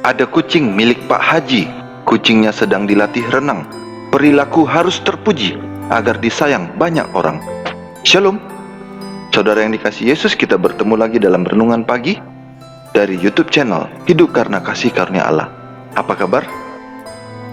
Ada kucing milik Pak Haji. Kucingnya sedang dilatih renang. Perilaku harus terpuji agar disayang banyak orang. Shalom, saudara yang dikasihi Yesus, kita bertemu lagi dalam renungan pagi dari YouTube channel Hidup Karena Kasih Karunia Allah. Apa kabar,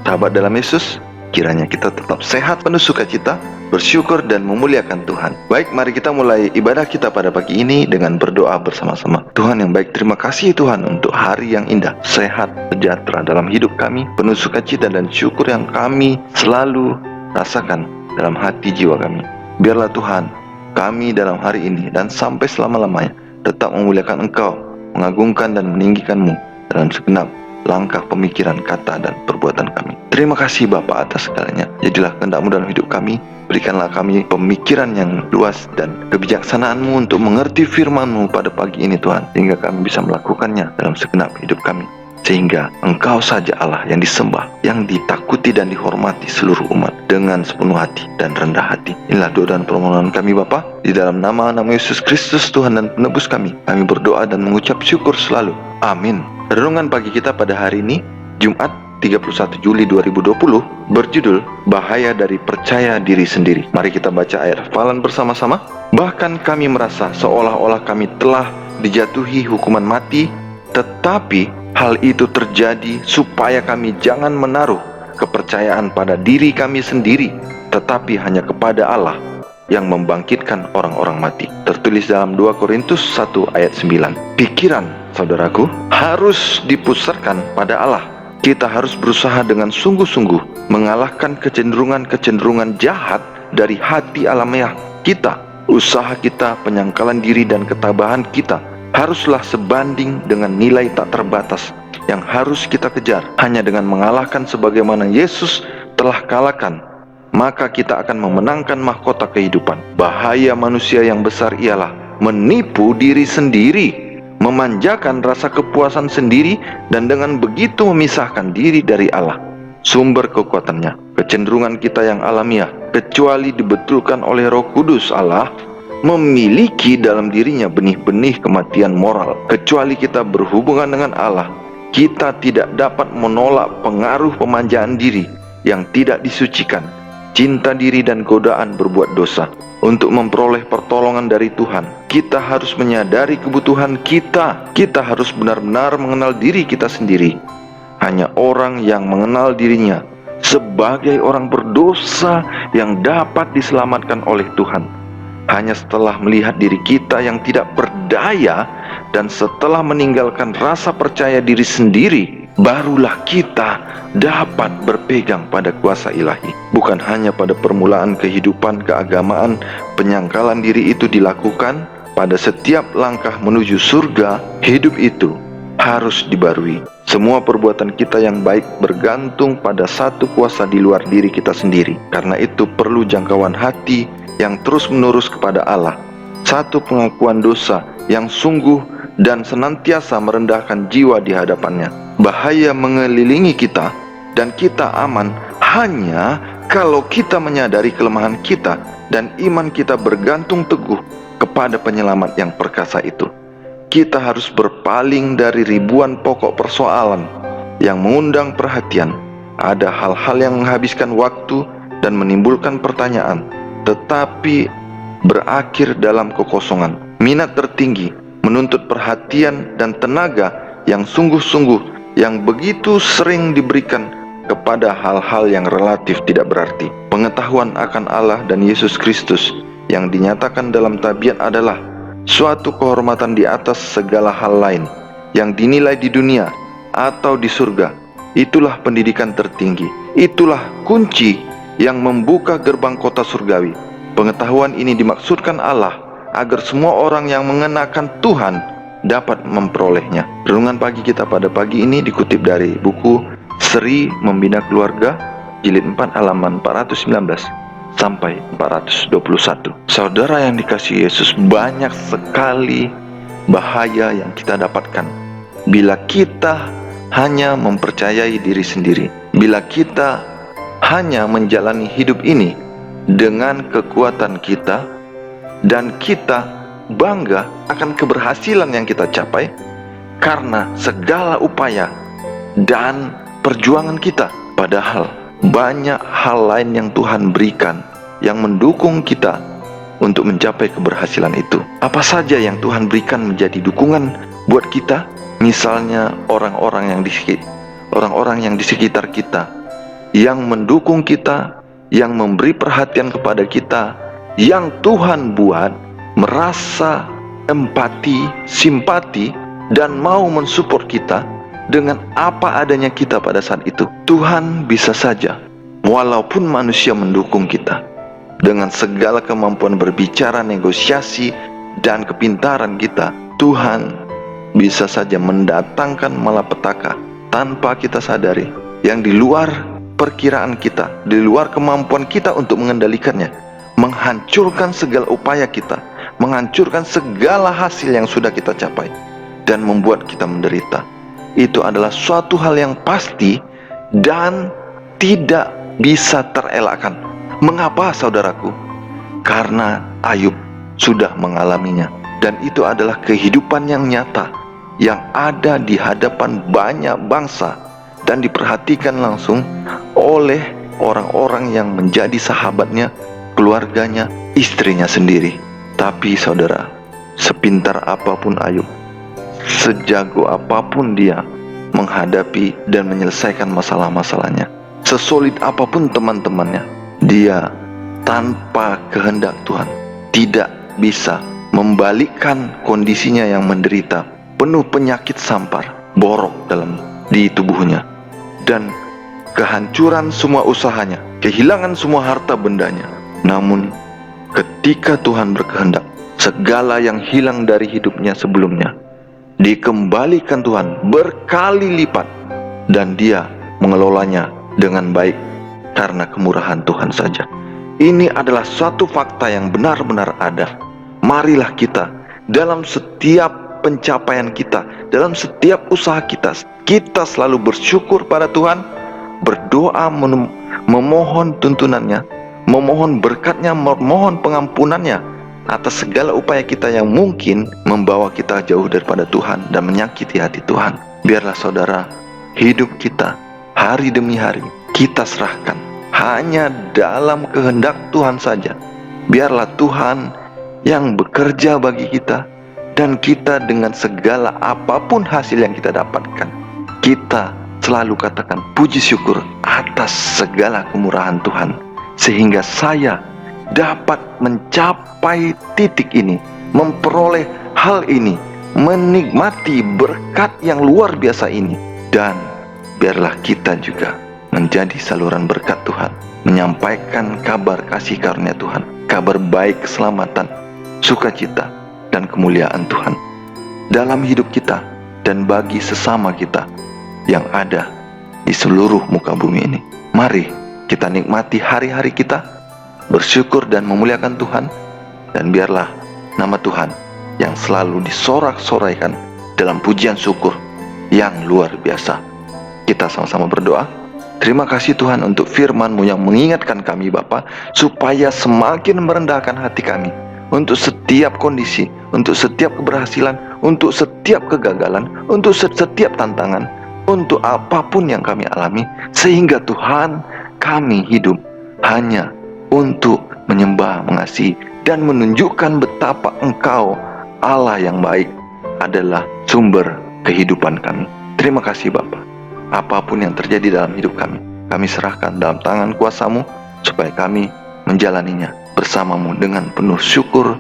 sahabat dalam Yesus? Kiranya kita tetap sehat, penuh sukacita, bersyukur dan memuliakan Tuhan. Baik, mari kita mulai ibadah kita pada pagi ini dengan berdoa bersama-sama. Tuhan yang baik, terima kasih Tuhan untuk hari yang indah, sehat, sejahtera dalam hidup kami, penuh sukacita dan syukur yang kami selalu rasakan dalam hati jiwa kami. Biarlah Tuhan, kami dalam hari ini dan sampai selama-lamanya tetap memuliakan Engkau, mengagungkan dan meninggikan-Mu dalam segenap langkah pemikiran, kata, dan perbuatan kami. Terima kasih Bapa atas segalanya. Jadilah kehendak-Mu dalam hidup kami. Berikanlah kami pemikiran yang luas dan kebijaksanaan-Mu untuk mengerti firman-Mu pada pagi ini Tuhan, sehingga kami bisa melakukannya dalam segenap hidup kami, sehingga Engkau saja Allah yang disembah, yang ditakuti dan dihormati seluruh umat dengan sepenuh hati dan rendah hati. Inilah doa dan permohonan kami Bapa, di dalam nama Yesus Kristus Tuhan dan Penebus kami berdoa dan mengucap syukur selalu. Amin. Renungan pagi kita pada hari ini, Jumat 31 Juli 2020, berjudul Bahaya dari Percaya Diri Sendiri. Mari kita baca ayat hafalan bersama-sama. Bahkan kami merasa seolah-olah kami telah dijatuhi hukuman mati, tetapi hal itu terjadi supaya kami jangan menaruh kepercayaan pada diri kami sendiri, tetapi hanya kepada Allah yang membangkitkan orang-orang mati. Tertulis dalam 2 Korintus 1 ayat 9. Pikiran, saudaraku, harus dipusatkan pada Allah. Kita harus berusaha dengan sungguh-sungguh mengalahkan kecenderungan-kecenderungan jahat dari hati alamiah kita. Usaha kita, penyangkalan diri dan ketabahan kita haruslah sebanding dengan nilai tak terbatas yang harus kita kejar. Hanya dengan mengalahkan sebagaimana Yesus telah kalahkan, maka kita akan memenangkan mahkota kehidupan. Bahaya manusia yang besar ialah menipu diri sendiri, memanjakan rasa kepuasan sendiri, dan dengan begitu memisahkan diri dari Allah, sumber kekuatannya. Kecenderungan kita yang alamiah, kecuali dibetulkan oleh Roh Kudus Allah, memiliki dalam dirinya benih-benih kematian moral. Kecuali kita berhubungan dengan Allah, kita tidak dapat menolak pengaruh pemanjaan diri yang tidak disucikan, cinta diri dan godaan berbuat dosa. Untuk memperoleh pertolongan dari Tuhan, kita harus menyadari kebutuhan kita. Kita harus benar-benar mengenal diri kita sendiri. Hanya orang yang mengenal dirinya sebagai orang berdosa yang dapat diselamatkan oleh Tuhan. Hanya setelah melihat diri kita yang tidak berdaya dan setelah meninggalkan rasa percaya diri sendiri, barulah kita dapat berpegang pada kuasa ilahi. Bukan hanya pada permulaan kehidupan keagamaan, penyangkalan diri itu dilakukan pada setiap langkah menuju surga. Hidup itu harus dibarui. Semua perbuatan kita yang baik bergantung pada satu kuasa di luar diri kita sendiri. Karena itu perlu jangkauan hati yang terus-menerus kepada Allah, satu pengakuan dosa yang sungguh dan senantiasa merendahkan jiwa di hadapannya. Bahaya mengelilingi kita dan kita aman hanya kalau kita menyadari kelemahan kita dan iman kita bergantung teguh kepada penyelamat yang perkasa itu. Kita harus berpaling dari ribuan pokok persoalan yang mengundang perhatian. Ada hal-hal yang menghabiskan waktu dan menimbulkan pertanyaan, tetapi berakhir dalam kekosongan. Minat tertinggi menuntut perhatian dan tenaga yang sungguh-sungguh yang begitu sering diberikan kepada hal-hal yang relatif tidak berarti. Pengetahuan akan Allah dan Yesus Kristus yang dinyatakan dalam tabiat adalah suatu kehormatan di atas segala hal lain yang dinilai di dunia atau di surga. Itulah pendidikan tertinggi. Itulah kunci yang membuka gerbang kota surgawi. Pengetahuan ini dimaksudkan Allah agar semua orang yang mengenakan Tuhan dapat memperolehnya. Renungan pagi kita pada pagi ini dikutip dari buku Seri Membina Keluarga, jilid 4 halaman 419 sampai 421. Saudara yang dikasihi Yesus, banyak sekali bahaya yang kita dapatkan bila kita hanya mempercayai diri sendiri. Bila kita hanya menjalani hidup ini dengan kekuatan kita, dan kita bangga akan keberhasilan yang kita capai karena segala upaya dan perjuangan kita, padahal banyak hal lain yang Tuhan berikan yang mendukung kita untuk mencapai keberhasilan itu. Apa saja yang Tuhan berikan menjadi dukungan buat kita? Misalnya orang-orang yang di sekitar kita, yang mendukung kita, yang memberi perhatian kepada kita, yang Tuhan buat merasa empati, simpati, dan mau mensupport kita dengan apa adanya kita pada saat itu. Tuhan bisa saja, walaupun manusia mendukung kita dengan segala kemampuan berbicara, negosiasi, dan kepintaran kita, Tuhan bisa saja mendatangkan malapetaka tanpa kita sadari, yang di luar perkiraan kita, di luar kemampuan kita untuk mengendalikannya, menghancurkan segala upaya kita, menghancurkan segala hasil yang sudah kita capai, dan membuat kita menderita. Itu adalah suatu hal yang pasti dan tidak bisa terelakkan. Mengapa, saudaraku? Karena Ayub sudah mengalaminya, dan itu adalah kehidupan yang nyata yang ada di hadapan banyak bangsa dan diperhatikan langsung oleh orang-orang yang menjadi sahabatnya, keluarganya, istrinya sendiri. Tapi saudara, sepintar apapun Ayub, sejago apapun dia menghadapi dan menyelesaikan masalah-masalahnya, sesolid apapun teman-temannya, dia tanpa kehendak Tuhan tidak bisa membalikkan kondisinya yang menderita, penuh penyakit sampar, borok di tubuhnya, dan kehancuran semua usahanya, kehilangan semua harta bendanya. Namun ketika Tuhan berkehendak, segala yang hilang dari hidupnya sebelumnya dikembalikan Tuhan berkali lipat, dan dia mengelolanya dengan baik karena kemurahan Tuhan saja. Ini adalah suatu fakta yang benar-benar ada. Marilah kita dalam setiap pencapaian kita, dalam setiap usaha kita, kita selalu bersyukur pada Tuhan, berdoa memohon tuntunannya, memohon berkatnya, memohon pengampunannya atas segala upaya kita yang mungkin membawa kita jauh daripada Tuhan dan menyakiti hati Tuhan. Biarlah saudara, hidup kita hari demi hari kita serahkan hanya dalam kehendak Tuhan saja. Biarlah Tuhan yang bekerja bagi kita, dan kita dengan segala apapun hasil yang kita dapatkan, kita selalu katakan puji syukur atas segala kemurahan Tuhan, sehingga saya dapat mencapai titik ini, memperoleh hal ini, menikmati berkat yang luar biasa ini. Dan biarlah kita juga menjadi saluran berkat Tuhan, menyampaikan kabar kasih karunia Tuhan, kabar baik, keselamatan, sukacita, dan kemuliaan Tuhan dalam hidup kita dan bagi sesama kita yang ada di seluruh muka bumi ini. Mari kita nikmati hari-hari kita, bersyukur dan memuliakan Tuhan, dan biarlah nama Tuhan yang selalu disorak-soraikan dalam pujian syukur yang luar biasa. Kita sama-sama berdoa. Terima kasih Tuhan untuk firman-Mu yang mengingatkan kami Bapa, supaya semakin merendahkan hati kami untuk setiap kondisi, untuk setiap keberhasilan, untuk setiap kegagalan, untuk setiap tantangan, untuk apapun yang kami alami, sehingga Tuhan, kami hidup hanya untuk menyembah, mengasihi, dan menunjukkan betapa Engkau Allah yang baik adalah sumber kehidupan kami. Terima kasih Bapa. Apapun yang terjadi dalam hidup kami serahkan dalam tangan kuasa-Mu, supaya kami menjalaninya bersama-Mu dengan penuh syukur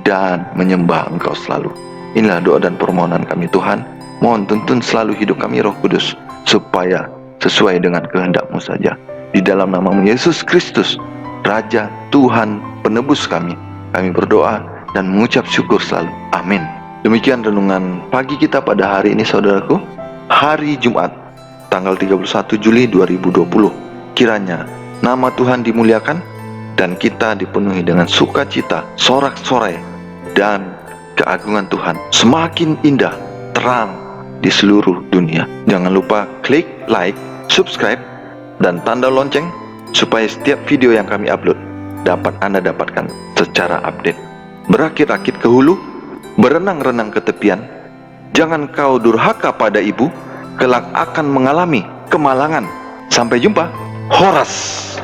dan menyembah Engkau selalu. Inilah doa dan permohonan kami Tuhan. Mohon tuntun selalu hidup kami Roh Kudus, supaya sesuai dengan kehendak-Mu saja. Di dalam nama-Mu Yesus Kristus, Raja, Tuhan, Penebus kami berdoa dan mengucap syukur selalu. Amin. Demikian renungan pagi kita pada hari ini saudaraku, hari Jumat, tanggal 31 Juli 2020. Kiranya nama Tuhan dimuliakan dan kita dipenuhi dengan sukacita, sorak-sorai, dan keagungan Tuhan semakin indah, terang, di seluruh dunia. Jangan lupa klik like, subscribe, dan tanda lonceng supaya setiap video yang kami upload dapat Anda dapatkan secara update. Berakit-akit ke hulu, berenang-renang ke tepian. Jangan kau durhaka pada ibu, kelak akan mengalami kemalangan. Sampai jumpa. Horas.